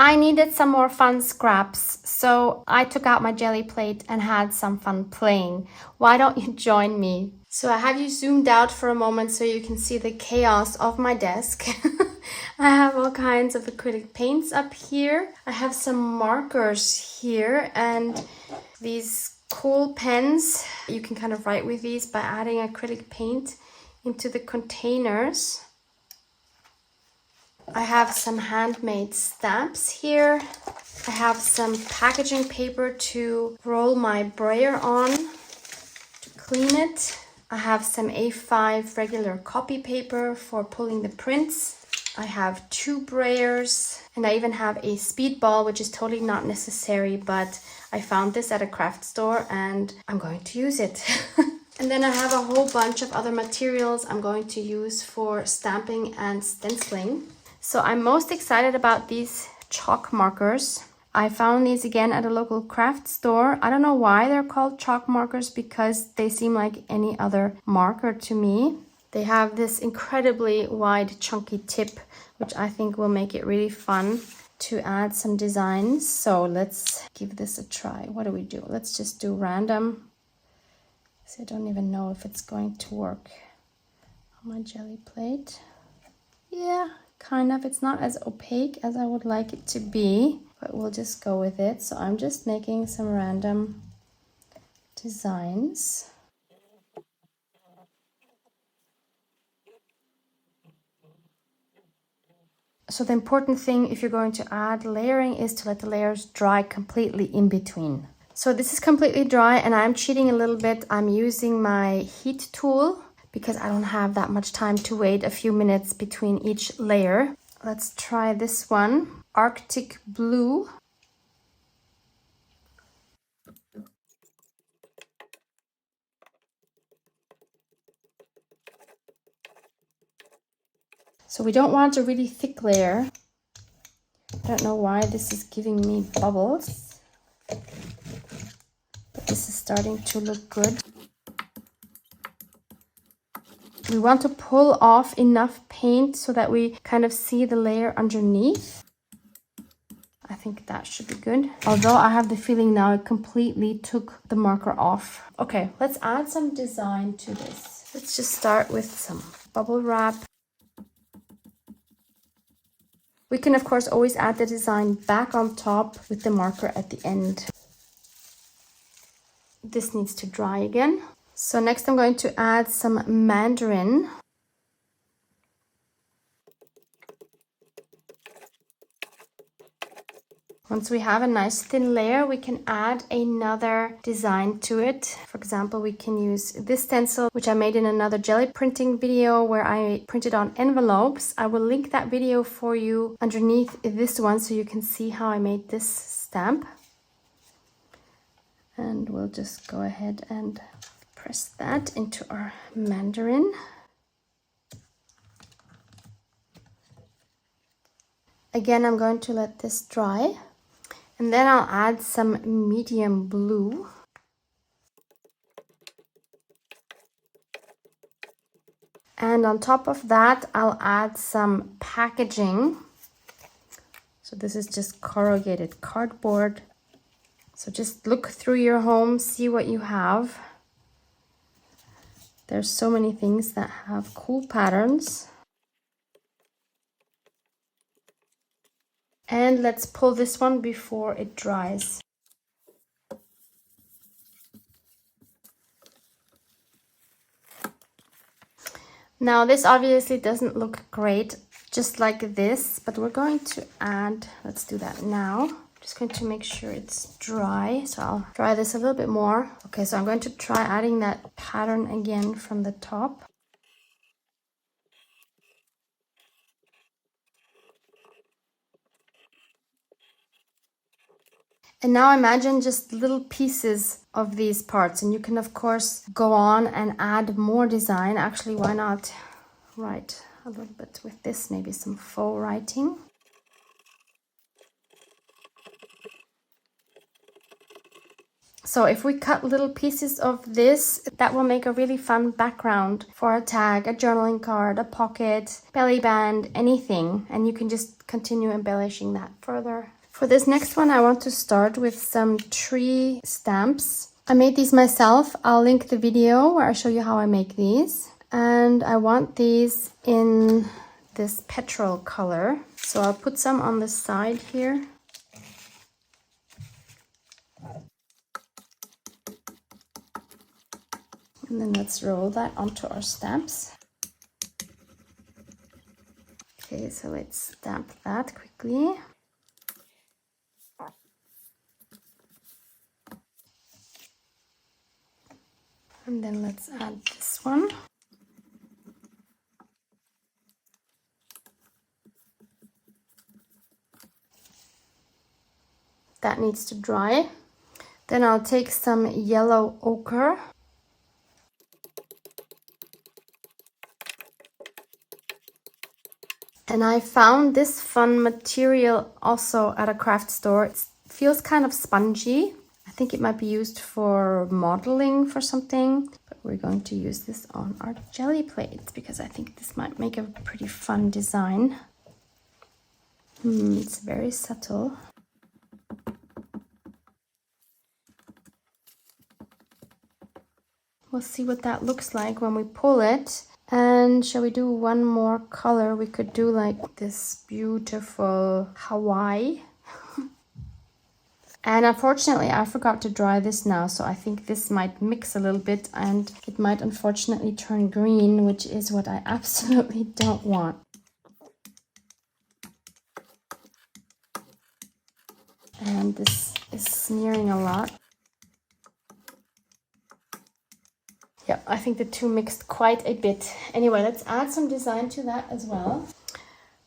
I needed some more fun scraps, so I took out my Gelli plate and had some fun playing. Why don't you join me? So I have you zoomed out for a moment so you can see the chaos of my desk. I have all kinds of acrylic paints up here. I have some markers here and these cool pens. You can kind of write with these by adding acrylic paint into the containers. I have some handmade stamps here. I have some packaging paper to roll my brayer on to clean it. I have some A5 regular copy paper for pulling the prints. I have 2 brayers and I even have a speedball, which is totally not necessary, but I found this at a craft store and I'm going to use it. And then I have a whole bunch of other materials I'm going to use for stamping and stenciling. So I'm most excited about these chalk markers. I found these again at a local craft store. I don't know why they're called chalk markers because they seem like any other marker to me. They have this incredibly wide chunky tip, which I think will make it really fun to add some designs. So let's give this a try. What do we do? Let's just do random. So I don't even know if it's going to work on my Gelli plate. Yeah, kind of. It's not as opaque as I would like it to be, but we'll just go with it. So I'm just making some random designs. So the important thing if you're going to add layering is to let the layers dry completely in between. So this is completely dry and I'm cheating a little bit. I'm using my heat tool because I don't have that much time to wait a few minutes between each layer. Let's try this one, Arctic Blue. So we don't want a really thick layer. I don't know why this is giving me bubbles, but this is starting to look good. We want to pull off enough paint so that we kind of see the layer underneath. I think that should be good. Although I have the feeling now it completely took the marker off. Okay, let's add some design to this. Let's just start with some bubble wrap. We can of course always add the design back on top with the marker at the end. This needs to dry again. So next I'm going to add some mandarin. Once we have a nice thin layer, we can add another design to it. For example, we can use this stencil, which I made in another Gelli printing video where I printed on envelopes. I will link that video for you underneath this one so you can see how I made this stamp. And we'll just go ahead and press that into our mandarin. Again, I'm going to let this dry. And then I'll add some medium blue. And on top of that, I'll add some packaging. So this is just corrugated cardboard. So just look through your home, see what you have. There's so many things that have cool patterns. And let's pull this one before it dries. Now this obviously doesn't look great just like this, but we're going to add, let's do that now. Just going to make sure it's dry. So I'll dry this a little bit more. Okay, so I'm going to try adding that pattern again from the top. And now imagine just little pieces of these parts, and you can of course go on and add more design. Actually, why not write a little bit with this, maybe some faux writing. So if we cut little pieces of this, that will make a really fun background for a tag, a journaling card, a pocket, belly band, anything. And you can just continue embellishing that further. For this next one, I want to start with some tree stamps. I made these myself. I'll link the video where I show you how I make these. And I want these in this petrol color. So I'll put some on the side here. And then let's roll that onto our stamps. Okay, so let's stamp that quickly. And then let's add this one. That needs to dry. Then I'll take some yellow ochre. And I found this fun material also at a craft store. It feels kind of spongy. I think it might be used for modeling for something. But we're going to use this on our jelly plates because I think this might make a pretty fun design. It's very subtle. We'll see what that looks like when we pull it. And shall we do one more color? We could do like this beautiful Hawaii. And unfortunately, I forgot to dry this now, so I think this might mix a little bit and it might unfortunately turn green, which is what I absolutely don't want. And this is smearing a lot. Yeah, I think the two mixed quite a bit. Anyway, let's add some design to that as well.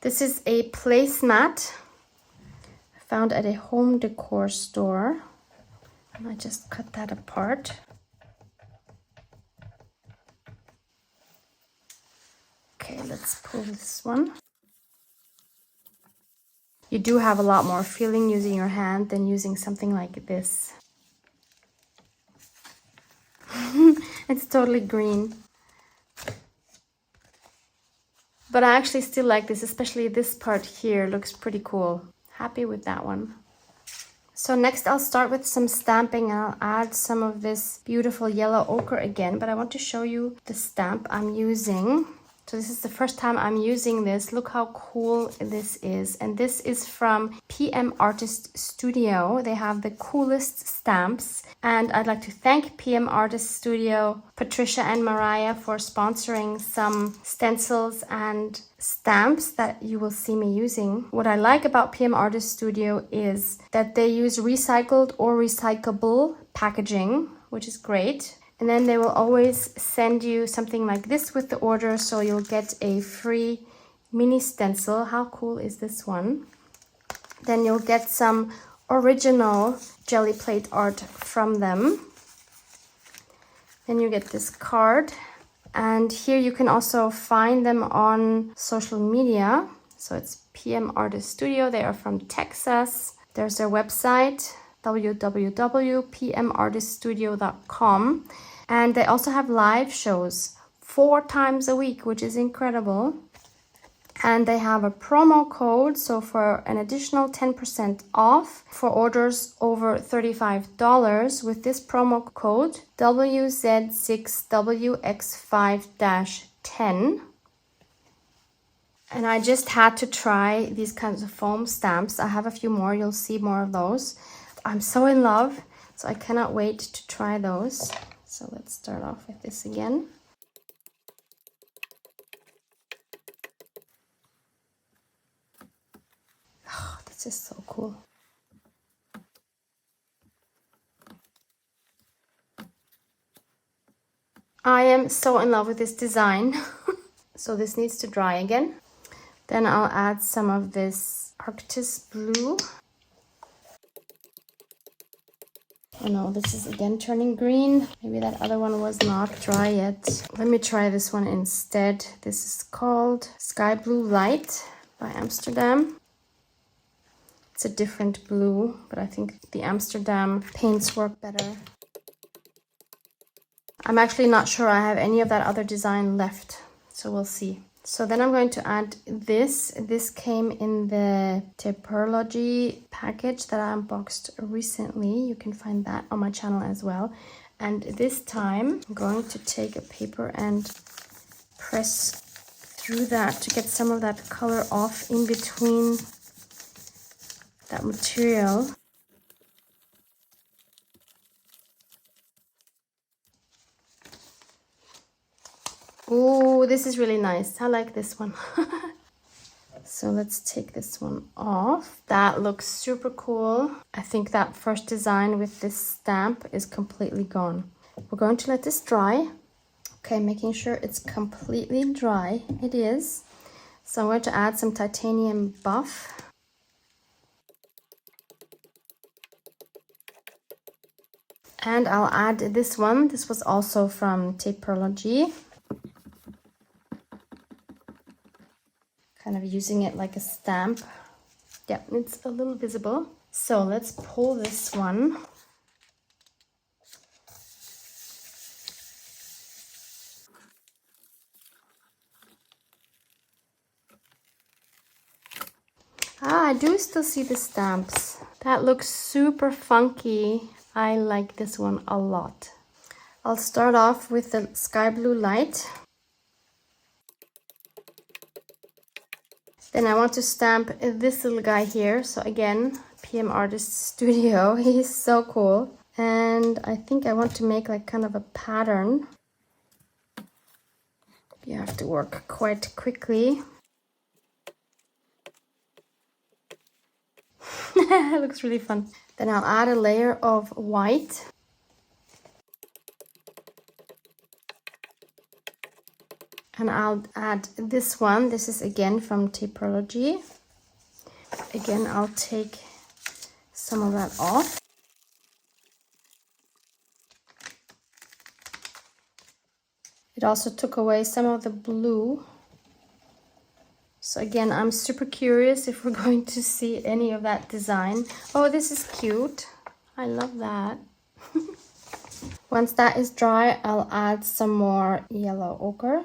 This is a placemat found at a home decor store. And I just cut that apart. Okay, let's pull this one. You do have a lot more feeling using your hand than using something like this. It's totally green. But I actually still like this, especially this part here looks pretty cool. Happy with that one. So next I'll start with some stamping and I'll add some of this beautiful yellow ochre again, but I want to show you the stamp I'm using. So this is the first time I'm using this. Look how cool this is. And this is from PM Artist Studio. They have the coolest stamps. And I'd like to thank PM Artist Studio, Patricia and Mariah, for sponsoring some stencils and stamps that you will see me using. What I like about PM Artist Studio is that they use recycled or recyclable packaging, which is great. And then they will always send you something like this with the order, so you'll get a free mini stencil. How cool is this one? Then you'll get some original jelly plate art from them. Then you get this card. And here you can also find them on social media. So it's PM Artist Studio. They are from Texas. There's their website, www.pmartiststudio.com. And they also have live shows 4 times a week, which is incredible. And they have a promo code, so for an additional 10% off for orders over $35 with this promo code WZ6WX5-10. And I just had to try these kinds of foam stamps. I have a few more, you'll see more of those. I'm so in love, so I cannot wait to try those. So let's start off with this again. Oh, this is so cool. I am so in love with this design. So this needs to dry again. Then I'll add some of this Arctis blue. Oh no, this is again turning green. Maybe that other one was not dry yet. Let me try this one instead. This is called Sky Blue Light by Amsterdam. It's a different blue, but I think the Amsterdam paints work better. I'm actually not sure I have any of that other design left, so we'll see. So then I'm going to add this. This came in the Typology package that I unboxed recently. You can find that on my channel as well. And this time I'm going to take a paper and press through that to get some of that color off in between that material. Oh, this is really nice. I like this one. So let's take this one off. That looks super cool. I think that first design with this stamp is completely gone. We're going to let this dry. Okay, making sure it's completely dry. It is. So I'm going to add some titanium buff. And I'll add this one. This was also from Typology. Kind of using it like a stamp. Yeah, it's a little visible. So let's pull this one. Ah, I do still see the stamps. That looks super funky. I like this one a lot. I'll start off with the sky blue light. Then I want to stamp this little guy here. So again, PM Artist Studio. He's so cool. And I think I want to make like kind of a pattern. You have to work quite quickly. It looks really fun. Then I'll add a layer of white. And I'll add this one. This is again from Typology. Again, I'll take some of that off. It also took away some of the blue. So again, I'm super curious if we're going to see any of that design. Oh, this is cute. I love that. Once that is dry, I'll add some more yellow ochre.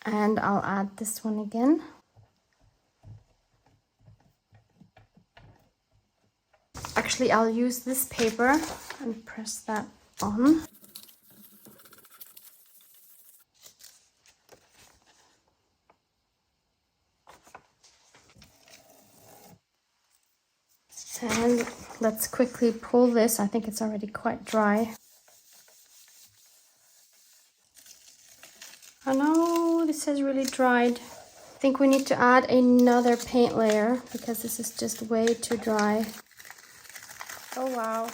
And I'll add this one again. Actually, I'll use this paper and press that on. And let's quickly pull this. I think it's already quite dry. Oh no, this has really dried. I think we need to add another paint layer because this is just way too dry. Oh wow.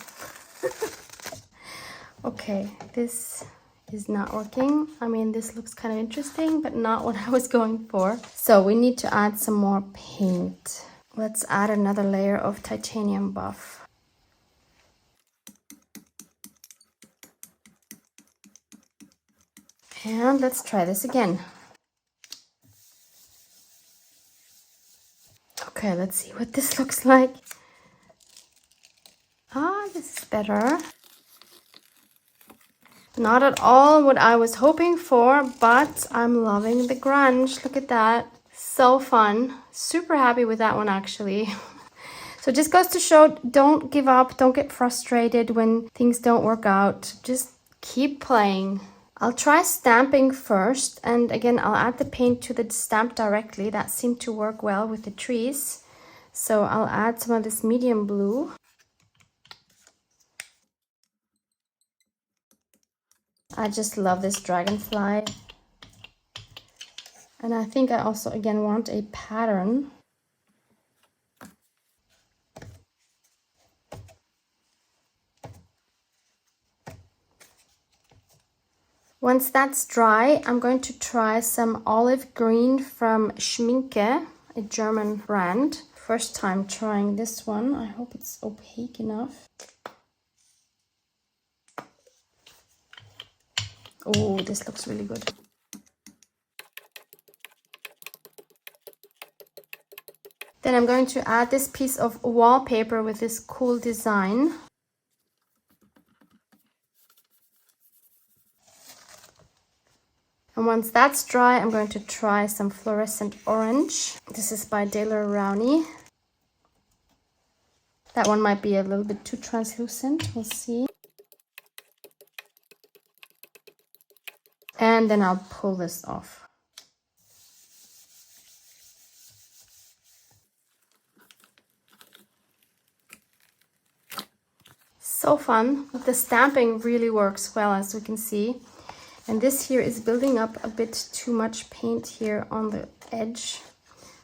Okay, this is not working. I mean, this looks kind of interesting, but not what I was going for. So we need to add some more paint. Let's add another layer of titanium buff. And let's try this again. Okay, let's see what this looks like. Ah, this is better. Not at all what I was hoping for, but I'm loving the grunge. Look at that. So fun. Super happy with that one, actually. So just goes to show, don't give up. Don't get frustrated when things don't work out. Just keep playing. I'll try stamping first. And again, I'll add the paint to the stamp directly. That seemed to work well with the trees. So I'll add some of this medium blue. I just love this dragonfly. And I think I also, again, want a pattern. Once that's dry, I'm going to try some olive green from Schminke, a German brand. First time trying this one. I hope it's opaque enough. Oh, this looks really good. Then I'm going to add this piece of wallpaper with this cool design. once that's dry, I'm going to try some fluorescent orange. This is by Daler Rowney. That one might be a little bit too translucent, we'll see. And then I'll pull this off. So fun. The stamping really works well, as we can see. And this here is building up a bit too much paint here on the edge.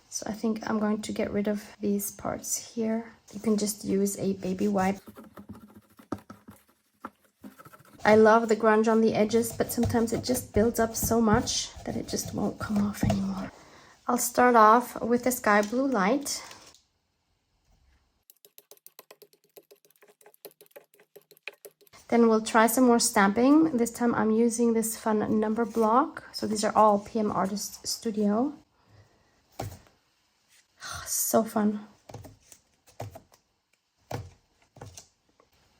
So I think I'm going to get rid of these parts here. You can just use a baby wipe. I love the grunge on the edges, but sometimes it just builds up so much that it just won't come off anymore. I'll start off with the sky blue light. Then we'll try some more stamping. This time I'm using this fun number block. So these are all PM Artist Studio. So fun.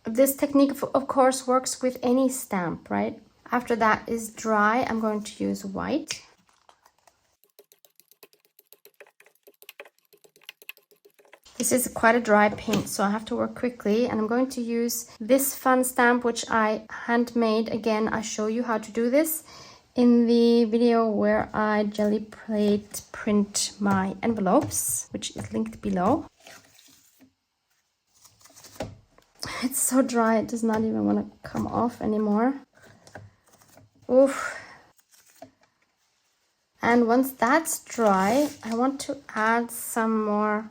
This technique, of course, works with any stamp, right? After that is dry, I'm going to use white. This is quite a dry paint, so I have to work quickly. And I'm going to use this fun stamp, which I handmade. Again, I show you how to do this in the video where I jelly plate print my envelopes, which is linked below. It's so dry, it does not even want to come off anymore. Oof. And once that's dry, I want to add some more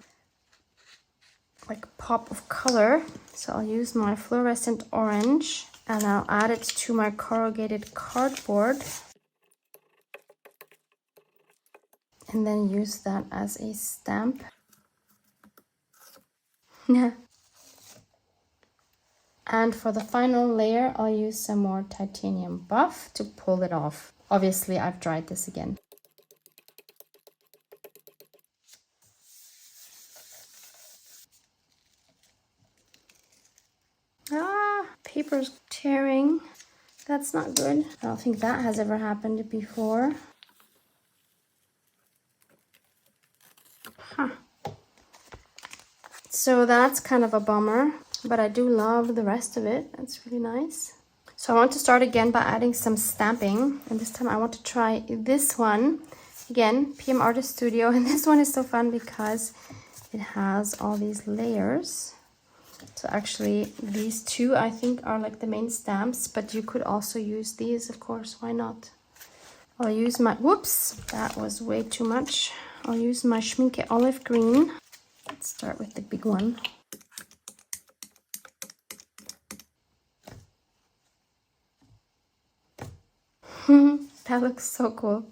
like pop of color. So I'll use my fluorescent orange and I'll add it to my corrugated cardboard. And then use that as a stamp. And for the final layer, I'll use some more titanium buff to pull it off. Obviously, I've dried this again. Ah, paper's tearing. That's not good. I don't think that has ever happened before. Huh. So that's kind of a bummer, but I do love the rest of it. That's really nice. So I want to start again by adding some stamping, and this time I want to try this one. Again, PM Artist Studio, and this one is so fun because it has all these layers. So actually these two I think are like the main stamps, but you could also use these, of course, why not? I'll use my, whoops, that was way too much. I'll use my Schminke Olive Green. Let's start with the big one. That looks so cool.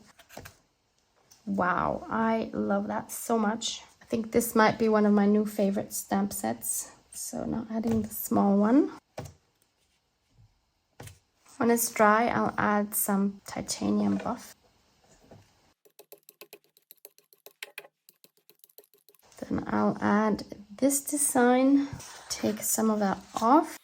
Wow, I love that so much. I think this might be one of my new favorite stamp sets. So now adding the small one. When it's dry, I'll add some titanium buff. Then I'll add this design, take some of that off.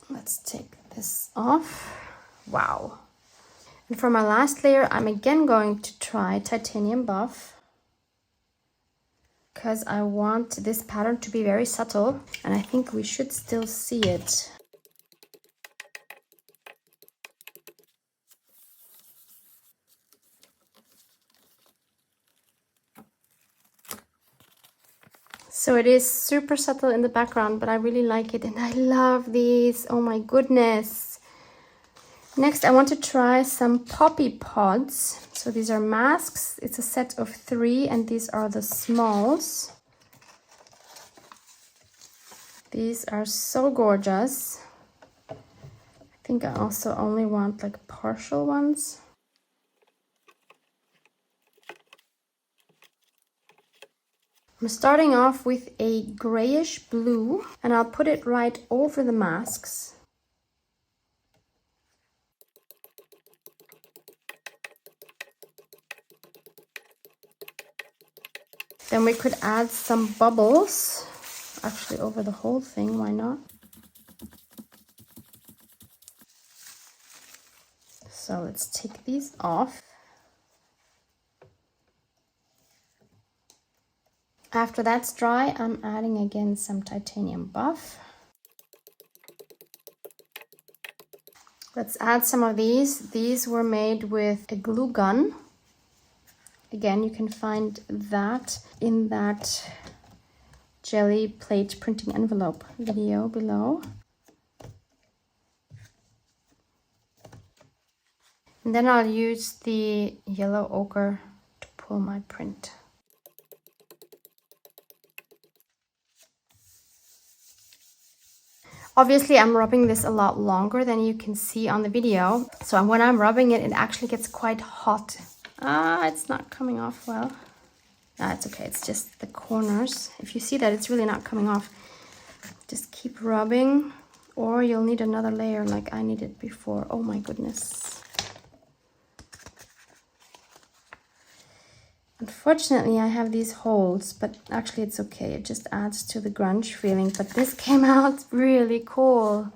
Let's take this off. Wow. And for my last layer, I'm again going to try titanium buff because I want this pattern to be very subtle, and I think we should still see it. So it is super subtle in the background, but I really like it and I love these. Oh my goodness. Next, I want to try some poppy pods. So these are masks. It's a set of 3 and these are the smalls. These are so gorgeous. I think I also only want like partial ones. I'm starting off with a grayish blue and I'll put it right over the masks. Then we could add some bubbles, actually over the whole thing, why not? So let's take these off. After that's dry, I'm adding again some titanium buff. Let's add some of these. These were made with a glue gun. Again, you can find that in that Gelli plate printing envelope video below. And then I'll use the yellow ochre to pull my print. Obviously, I'm rubbing this a lot longer than you can see on the video. So when I'm rubbing it, it actually gets quite hot. It's not coming off well. No, it's okay. It's just the corners. If you see that, it's really not coming off. Just keep rubbing, or you'll need another layer like I needed before. Oh my goodness. Unfortunately, I have these holes, but actually it's okay. It just adds to the grunge feeling. But this came out really cool.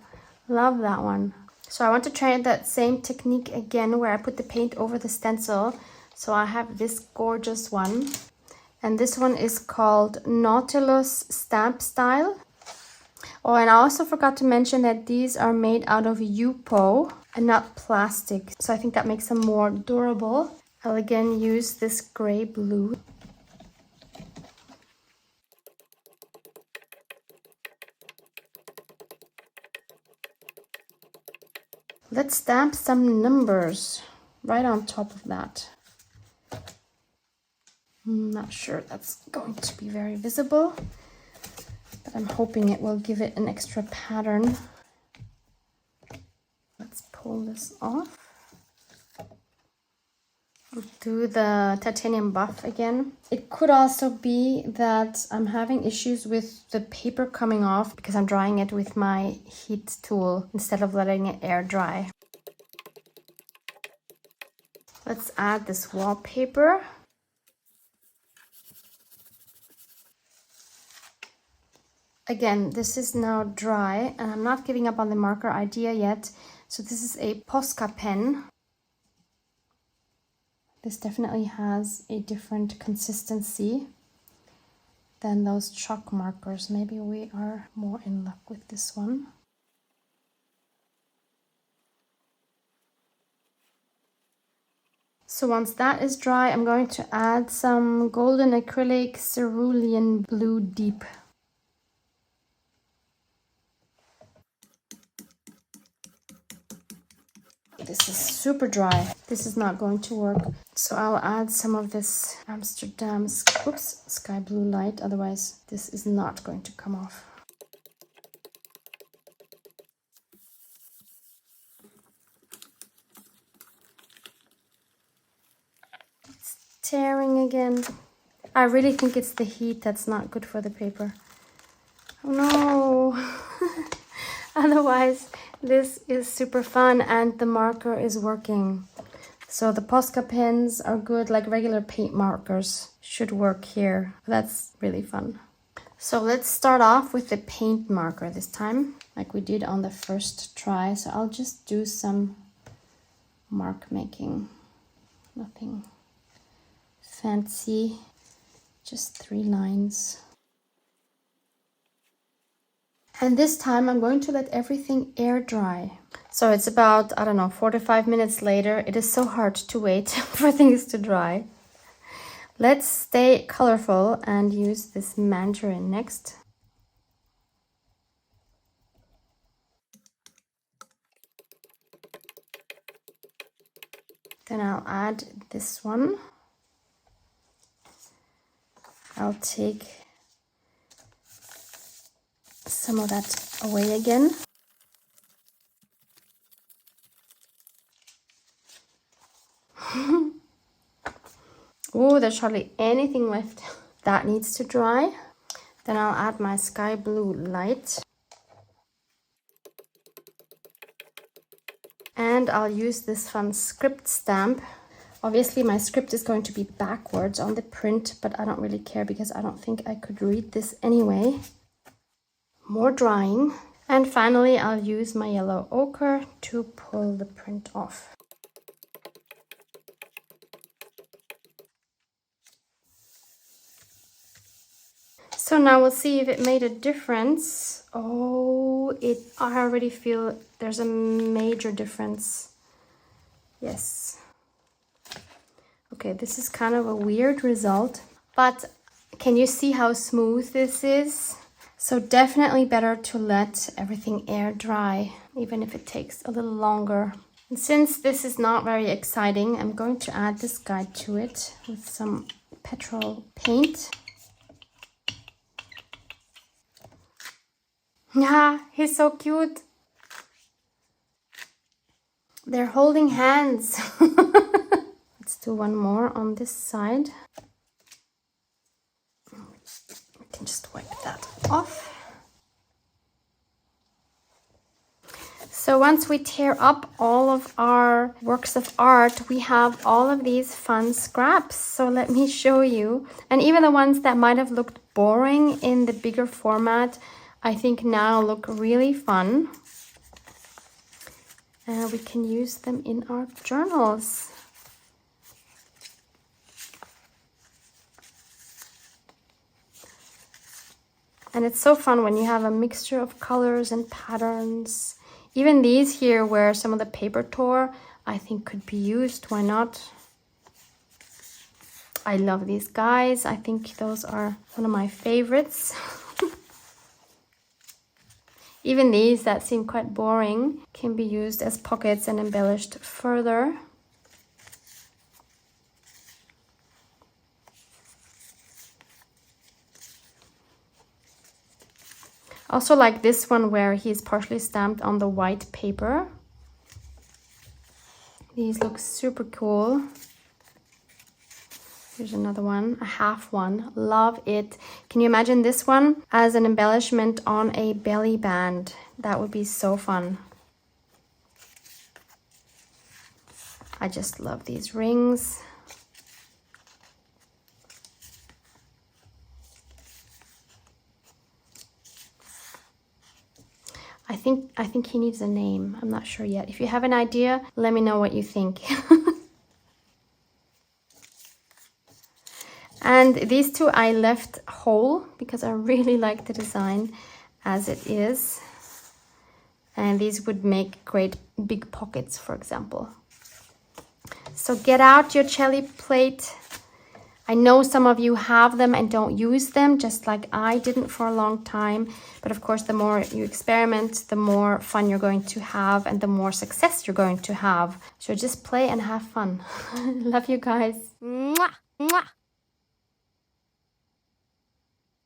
Love that one. So I want to try that same technique again where I put the paint over the stencil. So I have this gorgeous one. And this one is called Nautilus Stamp Style. Oh, and I also forgot to mention that these are made out of Yupo and not plastic. So I think that makes them more durable. I'll again use this gray blue. Let's stamp some numbers right on top of that. I'm not sure that's going to be very visible, but I'm hoping it will give it an extra pattern. Let's pull this off. I'll do the titanium buff again. It could also be that I'm having issues with the paper coming off because I'm drying it with my heat tool instead of letting it air dry. Let's add this wallpaper. Again, this is now dry and I'm not giving up on the marker idea yet. So this is a Posca pen. This definitely has a different consistency than those chalk markers. Maybe we are more in luck with this one. So once that is dry, I'm going to add some golden acrylic cerulean blue deep. This is super dry. This is not going to work. So I'll add some of this Amsterdam sky blue light. Otherwise, this is not going to come off. It's tearing again. I really think it's the heat that's not good for the paper. Oh no. Otherwise, this is super fun and the marker is working. So the Posca pens are good, like regular paint markers should work here. That's really fun. So let's start off with the paint marker this time, like we did on the first try. So I'll just do some mark making. Nothing fancy, just 3 lines. And this time I'm going to let everything air dry. So it's about, I don't know, 4 to 5 minutes later. It is so hard to wait for things to dry. Let's stay colorful and use this mandarin next. Then I'll add this one. I'll take some of that away again. Oh, there's hardly anything left. That needs to dry. Then I'll add my sky blue light. And I'll use this fun script stamp. Obviously my script is going to be backwards on the print, but I don't really care because I don't think I could read this anyway. More drying. And finally I'll use my yellow ochre to pull the print off. So now we'll see if it made a difference. Oh, I already feel there's a major difference. Yes. Okay, this is kind of a weird result, but can you see how smooth this is? So definitely better to let everything air dry, even if it takes a little longer. And since this is not very exciting, I'm going to add this guy to it with some petrol paint. Yeah, he's so cute. They're holding hands. Let's do one more on this side. We can just wipe that off. So once we tear up all of our works of art, we have all of these fun scraps. So let me show you. And even the ones that might have looked boring in the bigger format, I think now look really fun. And we can use them in our journals. And it's so fun when you have a mixture of colors and patterns. Even these here where some of the paper tore, I think could be used. Why not? I love these guys. I think those are one of my favorites. Even these that seem quite boring can be used as pockets and embellished further. Also like this one where he's partially stamped on the white paper. These look super cool. Here's another one, a half one. Love it. Can you imagine this one as an embellishment on a belly band? That would be so fun. I just love these rings. I think he needs a name. I'm not sure yet. If you have an idea, let me know what you think. And these two I left whole because I really like the design as it is. And these would make great big pockets, for example. So get out your Gelli plate. I know some of you have them and don't use them, just like I didn't for a long time. But of course, the more you experiment, the more fun you're going to have and the more success you're going to have. So just play and have fun. Love you guys. Mwah, mwah.